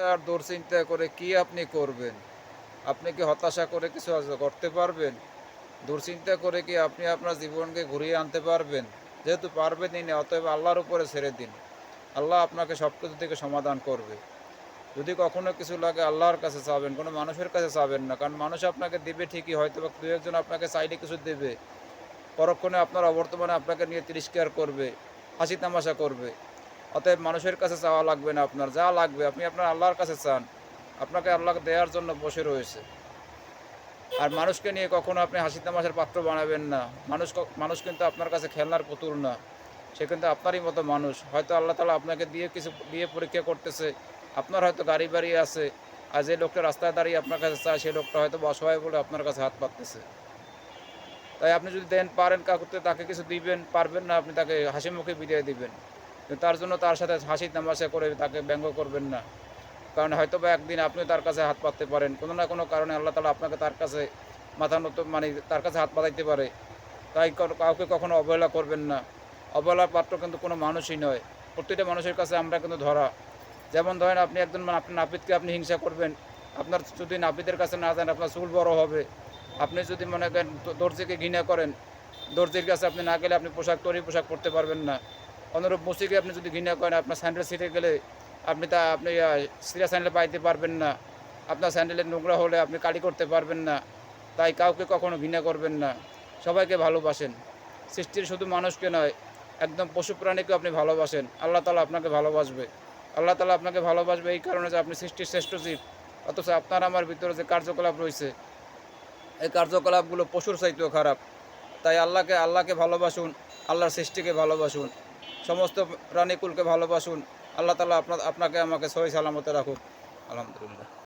আর দুশ্চিন্তা করে কি আপনি করবেন? আপনি কি হতাশা করে কিছু করতে পারবেন? দুশ্চিন্তা করে কি আপনি আপনার জীবনকে ঘুরিয়ে আনতে পারবেন? যেহেতু পারবেনই না, অতএব আল্লাহর উপরে ছেড়ে দিন। আল্লাহ আপনাকে সবকিছু থেকে সমাধান করবে। যদি কখনো কিছু লাগে আল্লাহর কাছে চাবেন, কোনো মানুষের কাছে চাবেন না। কারণ মানুষ আপনাকে দিবে ঠিকই, হয়তোবা ২-১ জন আপনাকে চাইলে কিছু দেবে। পরক্ষণে আপনার অবর্তমানে আপনাকে নিয়ে তিরস্কার করবে, হাসি তামাশা করবে। অতএব মানুষের কাছে চাওয়া লাগবে না আপনার। যা লাগবে আপনি আপনার আল্লাহর কাছে চান। আপনাকে আল্লাহ দেয়ার জন্য বসে রয়েছে। আর মানুষকে নিয়ে কখনো আপনি হাসি তামাশার পাত্র বানাবেন না। মানুষ কিন্তু আপনার কাছে খেলনার পুতুল না। সে কিন্তু আপনারই মতো মানুষ। হয়তো আল্লাহ তাআলা আপনাকে দিয়ে কিছু দিয়ে পরীক্ষা করতেছে। আপনার হয়তো গাড়ি-বাড়ি আছে। আর যে লোকটা রাস্তায় দাঁড়িয়ে আপনার কাছে চায়, সেই লোকটা হয়তো অসহায় বলে আপনার কাছে হাত পাততেছে। তাই আপনি যদি দেন, পারেন কাকুতে তাকে কিছু দিবেন, পারবেন না আপনি তাকে হাসিমুখে বিদায় দিবেন। কিন্তু তার জন্য তার সাথে হাসি তামাশা করে তাকে ব্যঙ্গ করবেন না। কারণ হয়তোবা একদিন আপনিও তার কাছে হাত পাততে পারেন। কোনো না কোনো কারণে আল্লাহ তাআলা আপনাকে তার কাছে মাথা নত মানে তার কাছে হাত পাতাইতে পারে। তাই কাউকে কখনো অবহেলা করবেন না। অবহেলার পাত্র কিন্তু কোনো মানুষই নয়। প্রত্যেকটা মানুষের কাছে আমরা কিন্তু ধরা। যেমন ধরেন আপনি একজন আপনার নাপিতকে আপনি হিংসা করবেন। আপনার যদি নাপিতের কাছে না যান আপনার চুল বড় হবে। আপনি যদি মনে করেন দর্জিকে ঘৃণা করেন, দর্জির কাছে আপনি না গেলে আপনি তৈরি পোশাক পরতে পারবেন না। অনুরূপ মুসিকে আপনি যদি ঘৃণা করেন, আপনার স্যান্ডেল ছিঁড়ে গেলে আপনি ছিঁড়া স্যান্ডেল পাইতে পারবেন না। আপনার স্যান্ডেলের নোংরা হলে আপনি কালি করতে পারবেন না। তাই কাউকে কখনো ঘৃণা করবেন না। সবাইকে ভালোবাসেন। সৃষ্টির শুধু মানুষকে নয়, একদম পশু প্রাণীকেও আপনি ভালোবাসেন। আল্লাহ তাআলা আপনাকে ভালোবাসবে। আল্লাহ তাআলা আপনাকে ভালোবাসবে এই কারণে যে আপনি সৃষ্টির শ্রেষ্ঠ জীব। অথচ আপনার আমার ভিতরে যে কার্যকলাপ রয়েছে, এই কার্যকলাপগুলো পশুর চাইতেও খারাপ। তাই আল্লাহকে ভালোবাসুন, আল্লাহর সৃষ্টিকে ভালোবাসুন। সমস্ত প্রাণীকুলকে ভালোবাসুন। আল্লাহ তাআলা আপনাকে আমাকে সহি সালামতে রাখুক। আলহামদুলিল্লাহ।